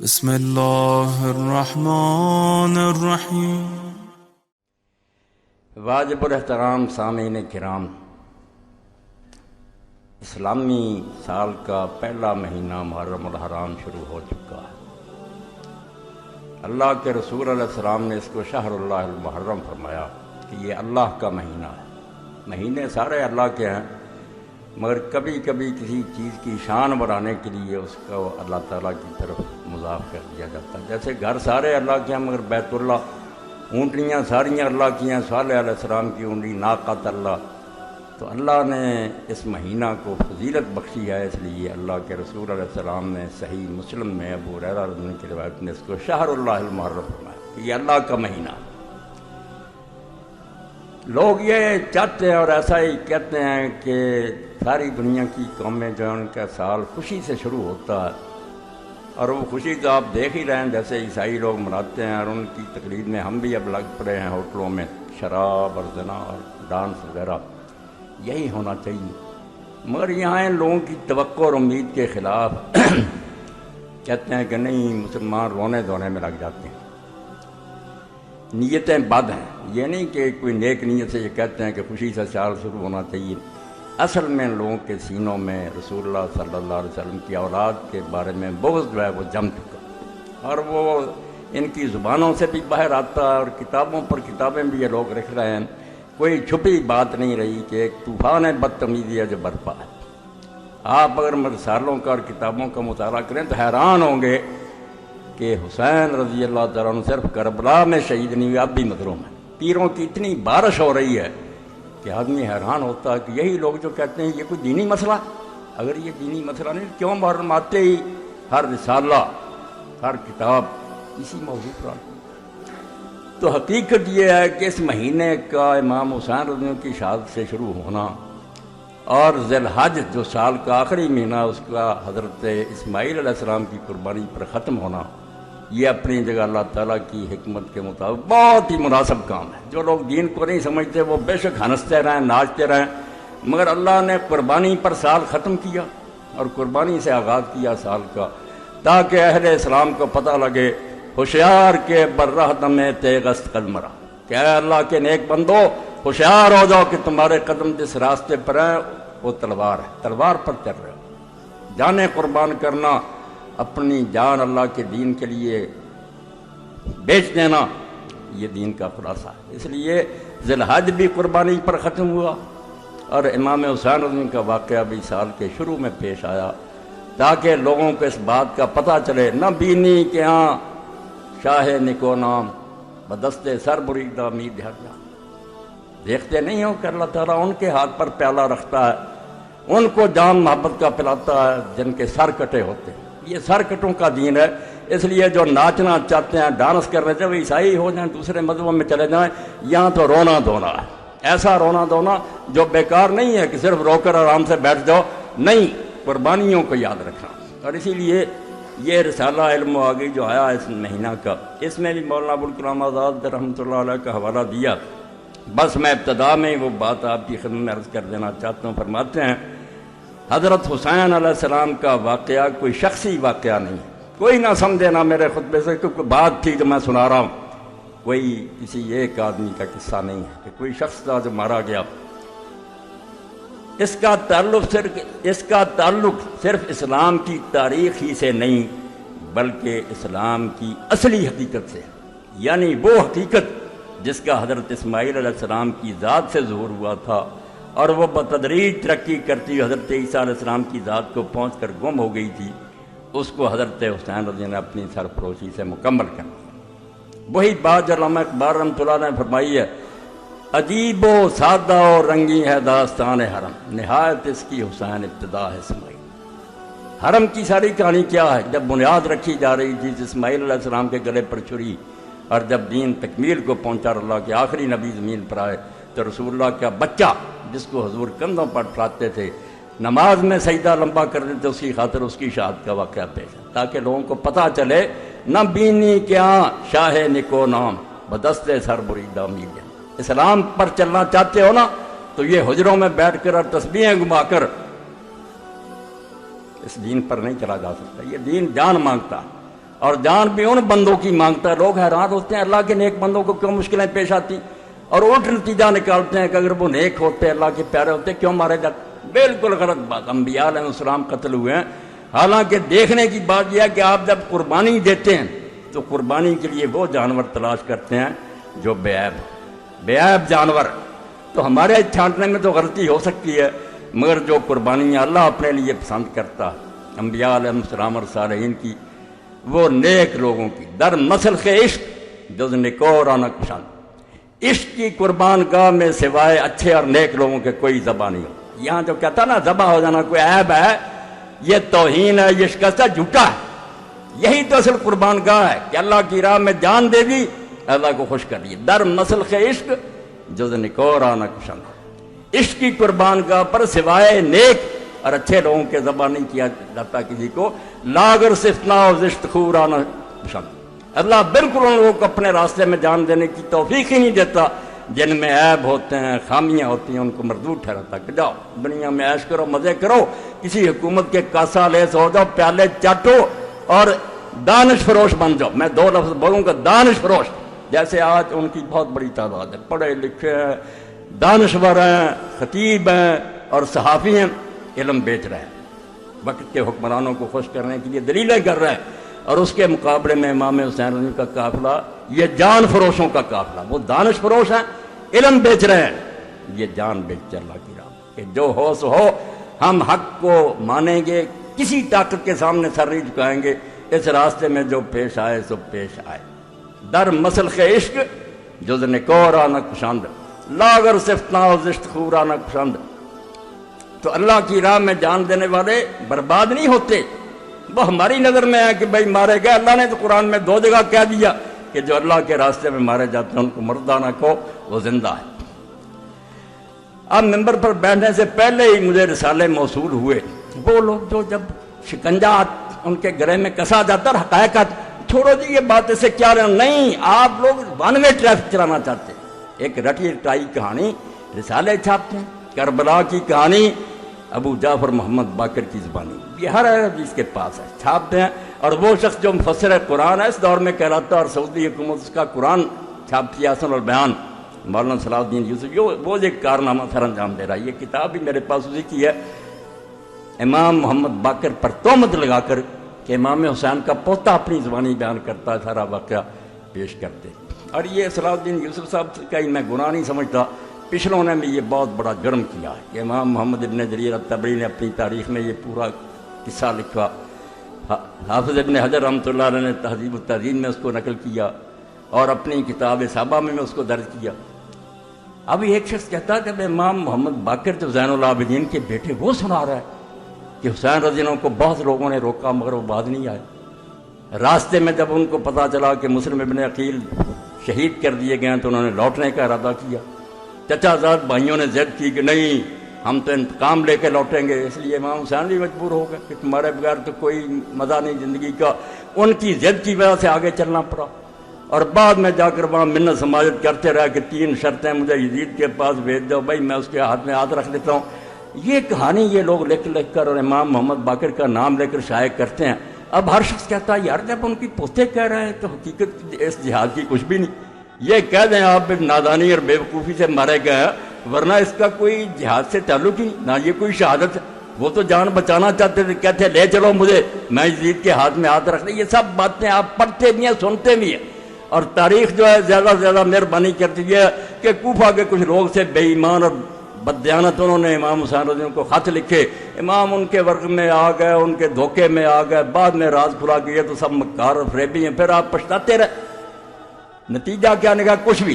بسم اللہ الرحمن الرحیم۔ واجب الاحترام سامعین کرام، اسلامی سال کا پہلا مہینہ محرم الحرام شروع ہو چکا ہے۔ اللہ کے رسول علیہ السلام نے اس کو شہر اللہ المحرم فرمایا کہ یہ اللہ کا مہینہ ہے۔ مہینے سارے اللہ کے ہیں، مگر کبھی کبھی کسی چیز کی شان بڑھانے کے لیے اس کو اللہ تعالیٰ کی طرف مضاف کر دیا جاتا ہے۔ جیسے گھر سارے اللہ کے ہیں مگر بیت اللہ، اونٹنیاں ساریاں اللہ کی ہیں، صالح علیہ السلام کی اونٹنی ناقۃ اللہ، تو اللہ نے اس مہینہ کو فضیلت بخشی ہے، اس لیے اللہ کے رسول علیہ السلام نے صحیح مسلم میں ابو ہریرہ رضی اللہ عنہ کی روایت میں اس کو شہر اللہ المحرم فرمایا کہ یہ اللہ کا مہینہ۔ لوگ یہ چاہتے ہیں اور ایسا ہی کہتے ہیں کہ ساری دنیا کی قومیں جو ہیں ان کا سال خوشی سے شروع ہوتا ہے، اور وہ خوشی تو آپ دیکھ ہی رہے ہیں جیسے عیسائی لوگ مناتے ہیں، اور ان کی تقلید میں ہم بھی اب لگ پڑے ہیں ہوٹلوں میں شراب اور زنا اور ڈانس وغیرہ۔ یہی ہونا چاہیے، مگر یہاں ان لوگوں کی توقع اور امید کے خلاف کہتے ہیں کہ نہیں، مسلمان رونے دھونے میں لگ جاتے ہیں، نیتیں بد ہیں۔ یہ نہیں کہ کوئی نیک نیت سے یہ کہتے ہیں کہ خوشی سے سال شروع ہونا چاہیے، اصل میں ان لوگوں کے سینوں میں رسول اللہ صلی اللہ علیہ وسلم کی اولاد کے بارے میں بغض جو ہے وہ جم چکا، اور وہ ان کی زبانوں سے بھی باہر آتا ہے، اور کتابوں پر کتابیں بھی یہ لوگ لکھ رہے ہیں۔ کوئی چھپی بات نہیں رہی کہ ایک طوفان بدتمیزی ہے جو برپا ہے۔ آپ اگر رسالوں کا اور کتابوں کا مطالعہ کریں تو حیران ہوں گے کہ حسین رضی اللہ تعالیٰ عنہ صرف کربلا میں شہید نہیں ہوئے، اب بھی مظلوم ہیں۔ تیروں کی اتنی بارش ہو رہی ہے کہ آدمی حیران ہوتا ہے کہ یہی لوگ جو کہتے ہیں یہ کوئی دینی مسئلہ، اگر یہ دینی مسئلہ نہیں کیوں محرم آتے ہی ہر رسالہ ہر کتاب اسی موضوع پر آتی؟ تو حقیقت یہ ہے کہ اس مہینے کا امام حسین رضی اللہ عنہ کی شہادت سے شروع ہونا، اور ذی الحج جو سال کا آخری مہینہ اس کا حضرت اسماعیل علیہ السلام کی قربانی پر ختم ہونا، یہ اپنی جگہ اللہ تعالیٰ کی حکمت کے مطابق بہت ہی مناسب کام ہے۔ جو لوگ دین کو نہیں سمجھتے وہ بے شک ہنستے رہیں، ناچتے رہیں، مگر اللہ نے قربانی پر سال ختم کیا اور قربانی سے آغاز کیا سال کا، تاکہ اہل اسلام کو پتہ لگے ہوشیار کے برہ دم تیغست قدمرا، کہ اے اللہ کے نیک بندو ہوشیار ہو جاؤ کہ تمہارے قدم جس راستے پر ہیں وہ تلوار ہے، تلوار پر چل رہے ہو۔ جانیں قربان کرنا، اپنی جان اللہ کے دین کے لیے بیچ دینا، یہ دین کا خلاصہ ہے۔ اس لیے ذی الحج بھی قربانی پر ختم ہوا، اور امام حسین رضی اللہ عنہ کا واقعہ بھی سال کے شروع میں پیش آیا، تاکہ لوگوں کو اس بات کا پتہ چلے نہ بینی کہ ہاں شاہ نکو نام بدست سر بریدہ امید ہر جان۔ دیکھتے نہیں ہو کہ اللہ تعالیٰ ان کے ہاتھ پر پیالہ رکھتا ہے، ان کو جان محبت کا پلاتا ہے جن کے سر کٹے ہوتے ہیں۔ یہ سر کٹوں کا دین ہے، اس لیے جو ناچنا چاہتے ہیں، ڈانس کرنا چاہتے ہیں، وہ عیسائی ہو جائیں، دوسرے مذہبوں میں چلے جائیں، یہاں تو رونا دھونا ہے، ایسا رونا دھونا جو بیکار نہیں ہے کہ صرف رو کر آرام سے بیٹھ جاؤ، نہیں، قربانیوں کو یاد رکھنا۔ اور اسی لیے یہ رسالہ علم و آگی جو آیا اس مہینہ کا، اس میں بھی مولانا ابوالکلام آزاد رحمۃ اللہ علیہ کا حوالہ دیا۔ بس میں ابتدا میں وہ بات آپ کی خدمت میں عرض کر دینا چاہتا ہوں۔ فرماتے ہیں حضرت حسین علیہ السلام کا واقعہ کوئی شخصی واقعہ نہیں، کوئی نہ سمجھے نہ میرے خطبے سے کوئی بات تھی جو میں سنا رہا ہوں، کوئی کسی ایک آدمی کا قصہ نہیں ہے کہ کوئی شخص تھا جو مارا گیا۔ اس کا تعلق صرف اسلام کی تاریخ ہی سے نہیں بلکہ اسلام کی اصلی حقیقت سے، یعنی وہ حقیقت جس کا حضرت اسماعیل علیہ السلام کی ذات سے ظہور ہوا تھا، اور وہ بتدریج ترقی کرتی حضرت عیسیٰ علیہ السلام کی ذات کو پہنچ کر گم ہو گئی تھی، اس کو حضرت حسین رضی اللہ عنہ نے اپنی سرفروشی سے مکمل کر دیا۔ وہی بات جو علامہ اقبال رحمۃ اللہ علیہ نے فرمائی ہے، عجیب و سادہ و رنگی ہے داستان حرم، نہایت اس کی حسین ابتدا ہے اسماعیل۔ حرم کی ساری کہانی کیا ہے؟ جب بنیاد رکھی جا رہی تھی اسماعیل علیہ السلام کے گلے پر چھری، اور جب دین تکمیل کو پہنچا، اللہ کے آخری نبی زمین پر آئے، تو رسول اللہ کا بچہ جس کو حضور کندھوں پر اٹھاتے تھے، نماز میں سجدہ لمبا کر دیتے، اس کی خاطر اس کی شہادت کا واقعہ پیش ہے، تاکہ لوگوں کو پتہ چلے نہ بینی کیا شاہ نکو نام بدست سر بریدہ میل۔ اسلام پر چلنا چاہتے ہو نا تو یہ حجروں میں بیٹھ کر اور تسبیحیں گما کر اس دین پر نہیں چلا جا سکتا۔ یہ دین جان مانگتا، اور جان بھی ان بندوں کی مانگتا ہے. لوگ حیران ہوتے ہیں اللہ کے نیک بندوں کو کیوں مشکلیں پیش آتی, اور الٹ نتیجہ نکالتے ہیں کہ اگر وہ نیک ہوتے اللہ کے پیارے ہوتے کیوں مارے جاتے. بالکل غلط بات. انبیاء علیہ السلام قتل ہوئے ہیں. حالانکہ دیکھنے کی بات یہ ہے کہ آپ جب قربانی دیتے ہیں تو قربانی کے لیے وہ جانور تلاش کرتے ہیں جو بے عیب جانور. تو ہمارے چھانٹنے میں تو غلطی ہو سکتی ہے, مگر جو قربانیاں اللہ اپنے لیے پسند کرتا انبیاء علیہ السلام اور صالحین کی, وہ نیک لوگوں کی در نسل کے عشق جز نکورانا پسند. عشق کی قربان گاہ میں سوائے اچھے اور نیک لوگوں کے کوئی ذبح نہیں ہو. یہاں جو کہتا نا ذبح ہو جانا کوئی عیب ہے, یہ توہین ہے, یہ شکست ہے, جھوٹا ہے. یہی تو اصل قربان گاہ ہے کہ اللہ کی راہ میں جان دے دی, اللہ کو خوش کر دی. در نسل کے عشق جز نکورانا پسند. عشق کی قربان گاہ پر سوائے نیک اور اچھے لوگوں کے ذبح نہیں کیا جاتا کسی کو. لاگر صفتنا و زشت خورانا پسند. اللہ بالکل ان لوگوں کو اپنے راستے میں جان دینے کی توفیق ہی نہیں دیتا جن میں عیب ہوتے ہیں, خامیاں ہوتی ہیں, ان کو مردود ٹھہراتا کہ جاؤ دنیا میں عیش کرو, مزے کرو, کسی حکومت کے کاسا لیس ہو جاؤ, پیالے چاٹو اور دانش فروش بن جاؤ. میں دو لفظ بولوں گا, دانش فروش. جیسے آج ان کی بہت بڑی تعداد ہے, پڑھے لکھے ہیں, دانشور ہیں, خطیب ہیں اور صحافی ہیں, علم بیچ رہے ہیں, وقت کے حکمرانوں کو خوش کرنے کے لیے دلیلیں کر رہے ہیں. اور اس کے مقابلے میں امام حسین رضی کا قافلہ یہ جان فروشوں کا قافلہ. وہ دانش فروش ہیں, علم بیچ رہے ہیں, یہ جان بیچ اللہ کی راہ کہ جو ہو سو ہو, ہم حق کو مانیں گے, کسی طاقت کے سامنے سر نہیں جھکائیں گے. اس راستے میں جو پیش آئے سو پیش آئے. در مسل کے عشق جز نکورانا پسند, لاگر صفتنا و زشت خورانا پسند. تو اللہ کی راہ میں جان دینے والے برباد نہیں ہوتے. وہ ہماری نظر میں ہے کہ بھائی مارے گئے. اللہ نے تو قرآن میں 2 جگہ کہہ دیا کہ جو اللہ کے راستے میں مارے جاتے ہیں ان کو مردہ نہ کہو, وہ زندہ ہے. اب ممبر پر بیٹھنے سے پہلے ہی مجھے رسالے موصول ہوئے. وہ لوگ جو جب شکنجہ ان کے گلے میں کسا جاتا ہے, حقائق چھوڑو جی یہ بات سے کیا لینا. نہیں, آپ لوگ ون وے ٹریفک چلانا چاہتے ہیں. ایک رٹی رٹائی کہانی رسالے چھاپتے ہیں. کربلا کی کہانی ابو جعفر محمد باقر کی زبانی, یہ ہر حدیث کے پاس ہے, چھاپتے ہیں. اور وہ شخص جو مفسر قرآن ہے اس دور میں کہلاتا ہے, اور سعودی حکومت اس کا قرآن چھاپتی ہے, حسن البیان, مولانا صلاح الدین یوسف, وہ ایک کارنامہ سر انجام دے رہا ہے. یہ کتاب بھی میرے پاس اسی کی ہے. امام محمد باقر پر تہمت لگا کر کہ امام حسین کا پوتا اپنی زبانی بیان کرتا ہے, سارا واقعہ پیش کرتے. اور یہ صلاح الدین یوسف صاحب کا ہی میں گناہ نہیں سمجھتا, پچھلوں نے بھی یہ بہت بڑا جرم کیا ہے کہ امام محمد ابن جریر الطبری نے اپنی تاریخ میں یہ پورا قصہ لکھا. حافظ ابن حجر رحمۃ اللہ علیہ نے تہذیب التہذیب میں اس کو نقل کیا, اور اپنی کتاب صحابہ میں اس کو درج کیا. اب ایک شخص کہتا ہے کہ امام محمد باقر جو زین العابدین کے بیٹے, وہ سنا رہا ہے کہ حسین رضی اللہ عنہ کو بہت لوگوں نے روکا مگر وہ بعد نہیں آئے. راستے میں جب ان کو پتہ چلا کہ مسلم ابن عقیل شہید کر دیے گئے ہیں تو انہوں نے لوٹنے کا ارادہ کیا. چچا زاد بھائیوں نے ضد کی کہ نہیں, ہم تو انتقام لے کے لوٹیں گے. اس لیے امام حسین بھی مجبور ہو گئے کہ تمہارے بغیر تو کوئی مزہ نہیں زندگی کا. ان کی ضد کی وجہ سے آگے چلنا پڑا, اور بعد میں جا کر وہاں منت سماجت کرتے رہے کہ 3 شرطیں مجھے یزید کے پاس بھیج دو, بھائی میں اس کے ہاتھ میں ہاتھ رکھ دیتا ہوں. یہ کہانی یہ لوگ لکھ کر اور امام محمد باقر کا نام لے کر شائع کرتے ہیں. اب ہر شخص کہتا ہے یار جب ان کی پوتے کہہ رہے ہیں تو حقیقت اس جہاد کی کچھ بھی نہیں. یہ کہہ دیں آپ نادانی اور بے وقوفی سے مارے گئے ہیں, ورنہ اس کا کوئی جہاد سے تعلق ہی نہیں, نہ یہ کوئی شہادت ہے. وہ تو جان بچانا چاہتے تھے, کہتے لے چلو مجھے, میں یزید کے ہاتھ میں ہاتھ رکھ دیں. یہ سب باتیں آپ پڑھتے بھی ہیں, سنتے بھی ہیں. اور تاریخ جو ہے زیادہ سے زیادہ مہربانی کرتی ہے کہ کوفہ کے کچھ لوگ سے بے ایمان اور بددیانت انہوں نے امام حسین رضی اللہ عنہ کو خط لکھے. امام ان کے ورگ میں آ گئے, ان کے دھوکے میں آ گئے. بعد میں راز کھلا کہ یہ تو سب مکار اور فریبی ہیں. پھر آپ پچھتاتے رہے. نتیجہ کیا نکلا؟ کچھ بھی.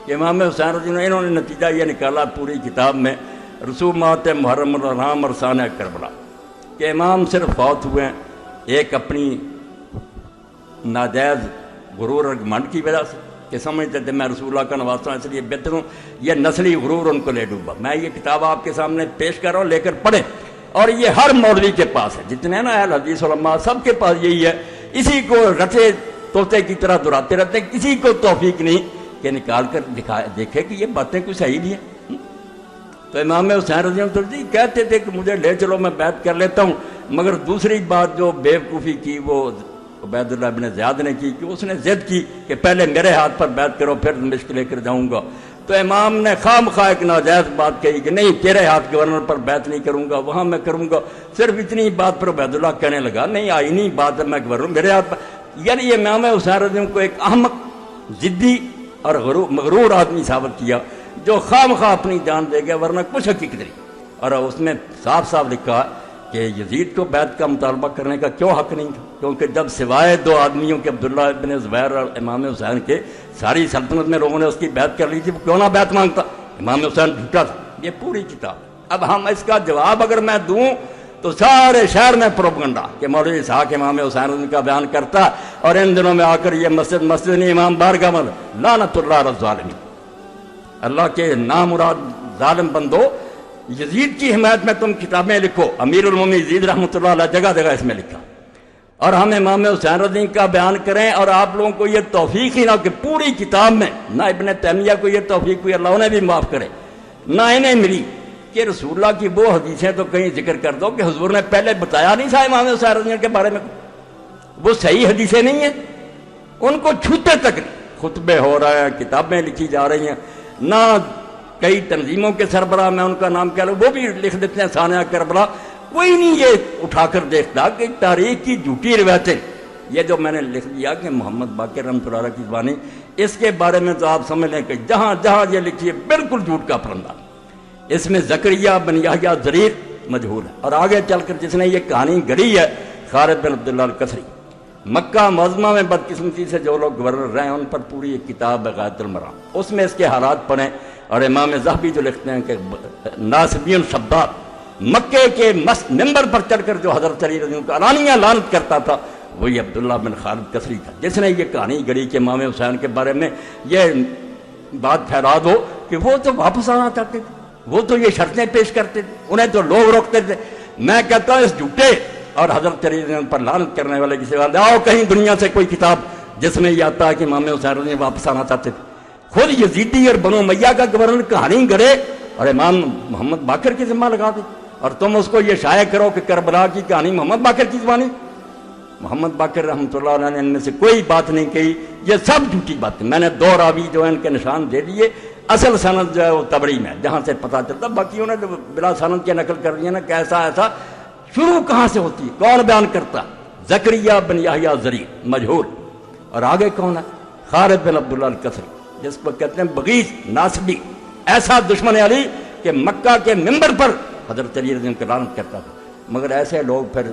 کہ امام حسین رضی اللہ عنہ انہوں نے نتیجہ یہ نکالا پوری کتاب میں, رسومات محرم الحرام اور سانح کربلا, کہ امام صرف فوت ہوئے ہیں ایک اپنی ناجائز غرور اور گھمنڈ کی وجہ سے, کہ سمجھتے تھے میں رسول اللہ کا نواسا ہوں اس لیے بہتر ہوں. یہ نسلی غرور ان کو لے ڈوبا. میں یہ کتاب آپ کے سامنے پیش کر رہا ہوں, لے کر پڑھیں. اور یہ ہر مولوی کے پاس ہے, جتنے نا اہل حدیث علماء سب کے پاس یہی ہے. اسی کو رٹے طوطے کی طرح دہراتے رہتے ہیں. کسی کو توفیق نہیں کہ نکال کر دیکھے کہ یہ باتیں کوئی صحیح نہیں ہیں. تو امام حسین رضی اللہ عنہ کہتے تھے کہ مجھے لے چلو, میں بیعت کر لیتا ہوں. مگر دوسری بات جو بے وقوفی کی وہ عبید اللہ ابن زیاد نے کی کہ اس نے ضد کی کہ پہلے میرے ہاتھ پر بیعت کرو پھر دمشق لے کر جاؤں گا، تو امام نے خام خواہ ایک ناجائز بات کہی کہ نہیں تیرے ہاتھ گورنر پر بیعت نہیں کروں گا، وہاں میں کروں گا۔ صرف اتنی بات پر عبید اللہ کہنے لگا نہیں آئینی بات ہے، میں گورنر میرے ہاتھ پر، یعنی یہ امام حسین رضی اللہ کو ایک احمق، ضدی اور مغرور آدمی ثابت کیا جو خام خواہ اپنی جان دے گیا، ورنہ کچھ حقیقت نہیں۔ اور اس میں صاف صاف لکھا کہ یزید کو بیعت کا مطالبہ کرنے کا کیوں حق نہیں تھا، کیونکہ جب سوائے دو آدمیوں کے عبداللہ ابن زبیر اور امام حسین کے ساری سلطنت میں لوگوں نے اس کی بیعت کر لی تھی، وہ کیوں نہ بیعت مانگتا؟ امام حسین جھوٹا تھا۔ یہ پوری کتاب، اب ہم اس کا جواب اگر میں دوں تو سارے شہر میں پروپگنڈا کہ مولوی اسحاق امام حسین ان کا بیان کرتا، اور ان دنوں میں آ کر یہ مسجد نہیں امام بارگاہ میں، لعنت اللہ علی الظالمین، اللہ کے نامراد ظالم بندو، یزید کی حمایت میں تم کتابیں لکھو، امیر المومنین یزید رحمۃ اللہ علیہ جگہ جگہ اس میں لکھا، اور ہم امام حسین رضی کا بیان کریں، اور آپ لوگوں کو یہ توفیق ہی نہ کہ پوری کتاب میں نہ ابن تیمیہ کو یہ توفیق ہوئی، اللہ انہیں بھی معاف کرے، نہ انہیں ملی کہ رسول اللہ کی وہ حدیثیں تو کہیں ذکر کر دو کہ حضور نے پہلے بتایا نہیں تھا امام حسین رضی کے بارے میں، وہ صحیح حدیثیں نہیں ہیں، ان کو چھوتے تک نہیں، خطبے ہو رہے ہیں، کتابیں لکھی جا رہی ہیں، نہ کئی تنظیموں کے سربراہ میں ان کا نام کیا لو وہ بھی لکھ دیتے ہیں ثانیہ کربلا، کوئی نہیں یہ اٹھا کر دیکھتا کہ تاریخ کی جھوٹی روایتیں، یہ جو میں نے لکھ دیا کہ محمد باقر رحمۃ اللہ علیہ کی زبانی، اس کے بارے میں تو آپ سمجھ لیں کہ جہاں جہاں یہ لکھی ہے بالکل جھوٹ کا پرندہ، اس میں زکریا بن یحییٰ ضریر مجہول ہے، اور آگے چل کر جس نے یہ کہانی گڑھی ہے خالد بن عبداللہ القصری، مکہ معظمہ میں بدقسمتی سے جو لوگ گورنر رہے ہیں ان پر پوری ایک کتاب ہے غایۃ المرام، اس میں اس کے حالات پڑھیں، اور امام ذہبی جو لکھتے ہیں کہ ناصبین شباب مکے کے ممبر پر چڑھ کر جو حضرت علی رضی اللہ عنہ کو علانیہ لعنت کرتا تھا وہی عبداللہ بن خالد قصری تھا، جس نے یہ کہانی گڑھی کہ امام حسین کے بارے میں یہ بات پھیلا دو کہ وہ تو واپس آنا چاہتے تھے، وہ تو یہ شرطیں پیش کرتے تھے، انہیں تو لوگ روکتے تھے۔ میں کہتا ہوں اس جھوٹے اور حضرت علی رضی اللہ عنہ پر لعنت کرنے والے کسی والے آؤ کہیں دنیا سے کوئی کتاب جس میں یہ آتا ہے کہ امام حسین رضی اللہ عنہ واپس آنا چاہتے تھے۔ خود یزیدی اور بنو امیہ کا گورنر کہانی گڑھے اور امام محمد باقر کی ذمہ لگا دے، اور تم اس کو یہ شائع کرو کہ کربلا کی کہانی محمد باقر کی زبانی۔ محمد باقر رحمۃ اللہ علیہ نے ان میں سے کوئی بات نہیں کہی، یہ سب جھوٹی باتیں۔ میں نے دو راوی جو ہیں ان کے نشان دے دیے، اصل سند جو ہے وہ تبری میں جہاں سے پتہ چلتا، باقی انہیں بلا سند کے نقل کر دیا نا کہ ایسا ایسا، شروع کہاں سے ہوتی ہے، کون بیان کرتا؟ زکریا بن یحییٰ ضریر مجہول، اور آگے کون ہے؟ خالد بن عبداللہ القصری، جس کو کہتے ہیں بغیث ناصبی، ایسا دشمن علی کہ مکہ کے ممبر پر حضرت علی رضی اللہ عنہ لعنت کرتا تھا۔ مگر ایسے لوگ پھر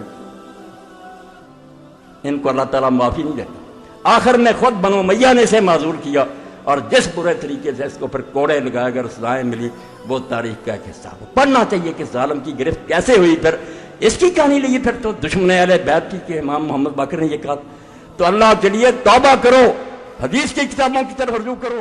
ان کو اللہ تعالیٰ معافی نہیں دیتا۔ آخر میں خود بنو امیہ نے اسے معذور کیا، اور جس برے طریقے سے اس کو پھر کوڑے لگائے اگر سزائیں ملی وہ تاریخ کا ایک حصہ پڑھنا چاہیے کہ ظالم کی گرفت کیسے ہوئی۔ پھر اس کی کہانی لئیے پھر تو دشمن اہل بیت کی کہ امام محمد باقر نے یہ کہا، تو اللہ کے لیے توبہ کرو، حدیث کی کتابوں کی طرف رجوع کرو۔